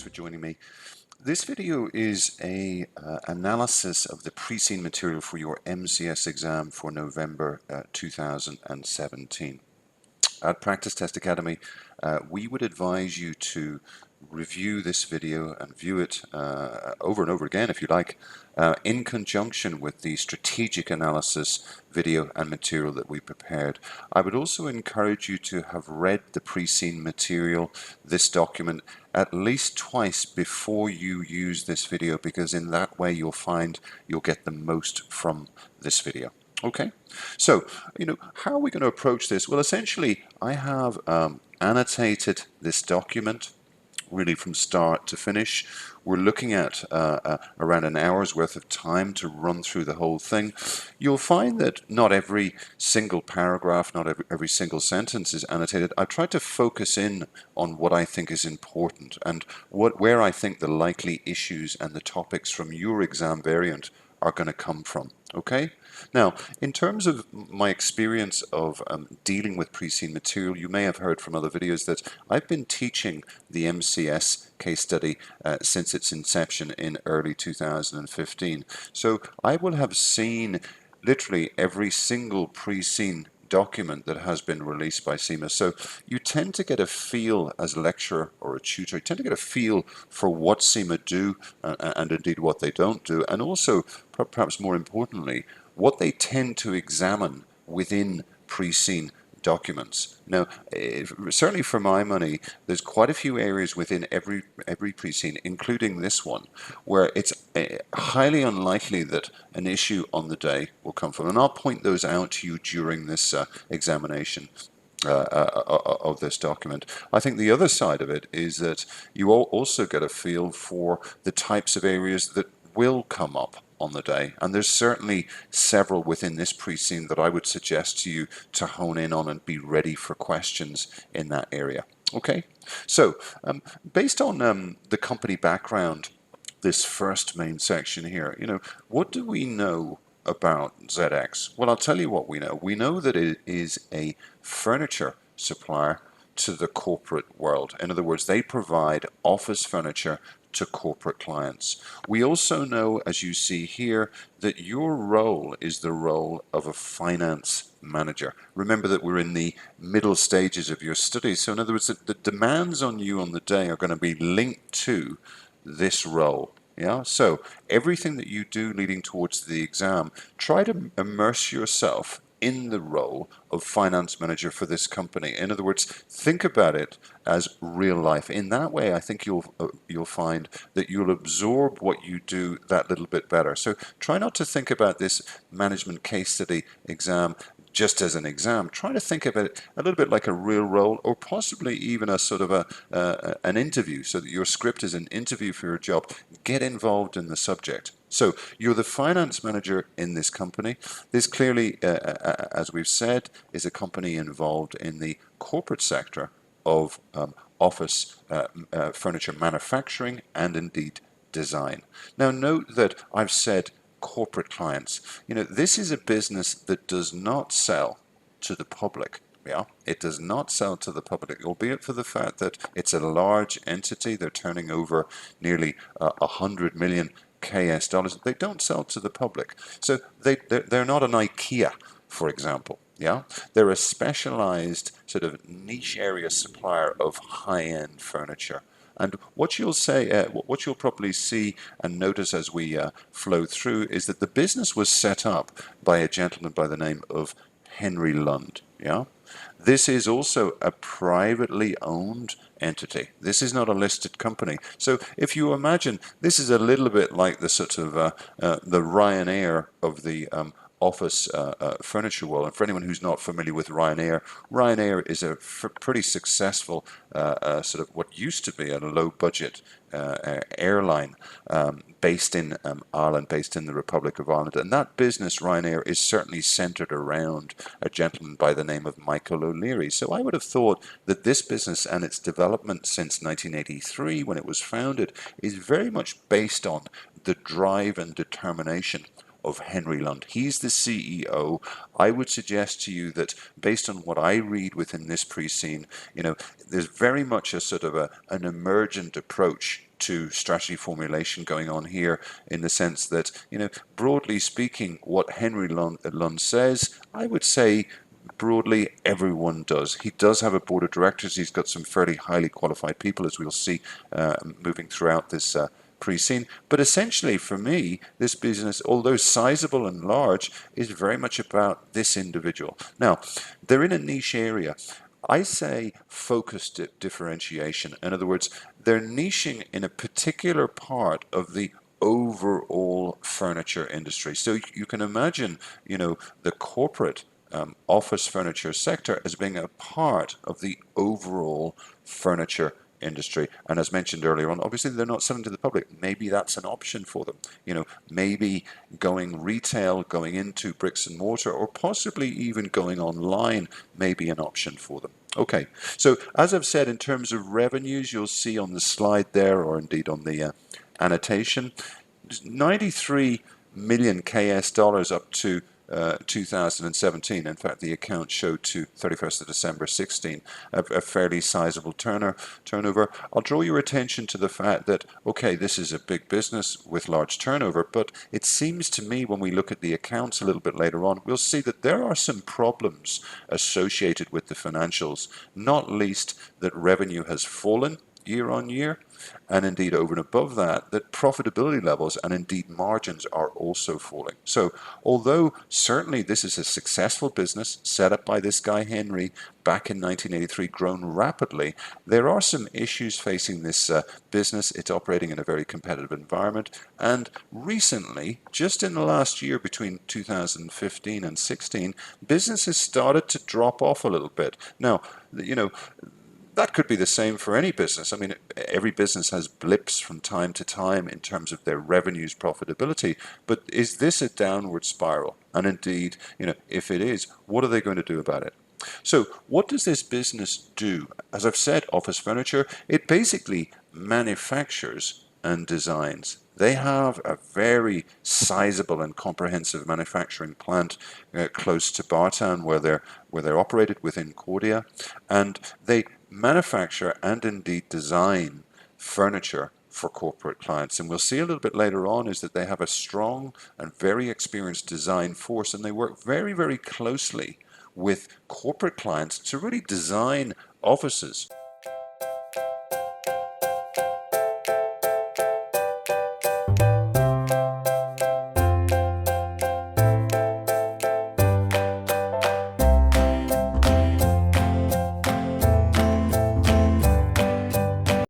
for joining me. This video is a analysis of the Preseen material for your MCS exam for November 2017. At Practice Test Academy, we would advise you to review this video and view it over and over again if you like, in conjunction with the strategic analysis video and material that we prepared. I would also encourage you to have read the Preseen material, this document, at least twice before you use this video, because in that way you'll find you'll get the most from this video. Okay, so, how are we going to approach this? Well, essentially, I have annotated this document really from start to finish. We're looking at around an hour's worth of time to run through the whole thing. You'll find that not every single paragraph, not every single sentence is annotated. I tried to focus in on what I think is important and where I think the likely issues and the topics from your exam variant are going to come from. Okay? Now, in terms of my experience of dealing with Preseen material, you may have heard from other videos that I've been teaching the MCS case study since its inception in early 2015. So I will have seen literally every single Preseen document that has been released by CIMA. So you tend to get a feel as a lecturer or a tutor, you tend to get a feel for what CIMA do and indeed what they don't do, and also perhaps more importantly, what they tend to examine within Preseen documents. Now, certainly for my money, there's quite a few areas within every Preseen, including this one, where it's highly unlikely that an issue on the day will come from. And I'll point those out to you during this examination of this document. I think the other side of it is that you also get a feel for the types of areas that will come up on the day, and there's certainly several within this Preseen that I would suggest to you to hone in on and be ready for questions in that area. Okay, so based on the company background, this first main section here, what do we know about ZedEx? Well, I'll tell you what we know. We know that it is a furniture supplier to the corporate world. In other words, they provide office furniture to corporate clients. We also know, as you see here, that your role is the role of a finance manager. Remember that we're in the middle stages of your studies. So in other words, the demands on you on the day are going to be linked to this role. Yeah, so everything that you do leading towards the exam, try to immerse yourself in the role of finance manager for this company. In other words, think about it as real life. In that way, I think you'll find that you'll absorb what you do that little bit better. So try not to think about this management case study exam just as an exam. Try to think of it a little bit like a real role, or possibly even a sort of an interview, so that your script is an interview for your job. Get involved in the subject. So you're the finance manager in this company. This clearly, as we've said, is a company involved in the corporate sector of office furniture manufacturing and indeed design. Now note that I've said corporate clients. This is a business that does not sell to the public. Yeah, it does not sell to the public, albeit for the fact that it's a large entity. They're turning over nearly 100 million KS dollars. They don't sell to the public. So they're not an IKEA, for example. Yeah, they're a specialized sort of niche area supplier of high-end furniture. And what you'll probably see and notice as we flow through is that the business was set up by a gentleman by the name of Henry Lund. Yeah, this is also a privately owned entity. This is not a listed company. So if you imagine, this is a little bit like the sort of the Ryanair of the office furniture world. And for anyone who's not familiar with Ryanair, Ryanair is a pretty successful sort of what used to be a low-budget airline based in Ireland, based in the Republic of Ireland. And that business, Ryanair, is certainly centered around a gentleman by the name of Michael O'Leary. So I would have thought that this business and its development since 1983, when it was founded, is very much based on the drive and determination of Henry Lund. He's the CEO. I would suggest to you that based on what I read within this Preseen, there's very much a sort of an emergent approach to strategy formulation going on here, in the sense that, broadly speaking, what Henry Lund says, I would say broadly everyone does. He does have a board of directors. He's got some fairly highly qualified people, as we'll see moving throughout this pre-scene. But essentially, for me, this business, although sizable and large, is very much about this individual. Now, they're in a niche area. I say focused differentiation. In other words, they're niching in a particular part of the overall furniture industry. So you can imagine, the corporate office furniture sector as being a part of the overall furniture industry. And as mentioned earlier on, obviously they're not selling to the public. Maybe that's an option for them. Maybe going retail, going into bricks and mortar, or possibly even going online may be an option for them. Okay, so as I've said, in terms of revenues, you'll see on the slide there, or indeed on the annotation, 93 million KS dollars up to 2017. In fact, the account showed to 31st of December 16 a fairly sizable turnover. I'll draw your attention to the fact that, okay, this is a big business with large turnover, but it seems to me when we look at the accounts a little bit later on, we'll see that there are some problems associated with the financials, not least that revenue has fallen year on year, and indeed over and above that, that profitability levels and indeed margins are also falling. So although certainly this is a successful business set up by this guy Henry back in 1983, grown rapidly, there are some issues facing this business. It's operating in a very competitive environment, and recently, just in the last year between 2015 and 16, business has started to drop off a little bit. Now, that could be the same for any business. I mean, every business has blips from time to time in terms of their revenues, profitability, but is this a downward spiral? And indeed, if it is, what are they going to do about it? So what does this business do? As I've said, office furniture, it basically manufactures and designs. They have a very sizable and comprehensive manufacturing plant close to Bartown, where they're operated within Cordia, and they manufacture and indeed design furniture for corporate clients. And we'll see a little bit later on is that they have a strong and very experienced design force, and they work very, very closely with corporate clients to really design offices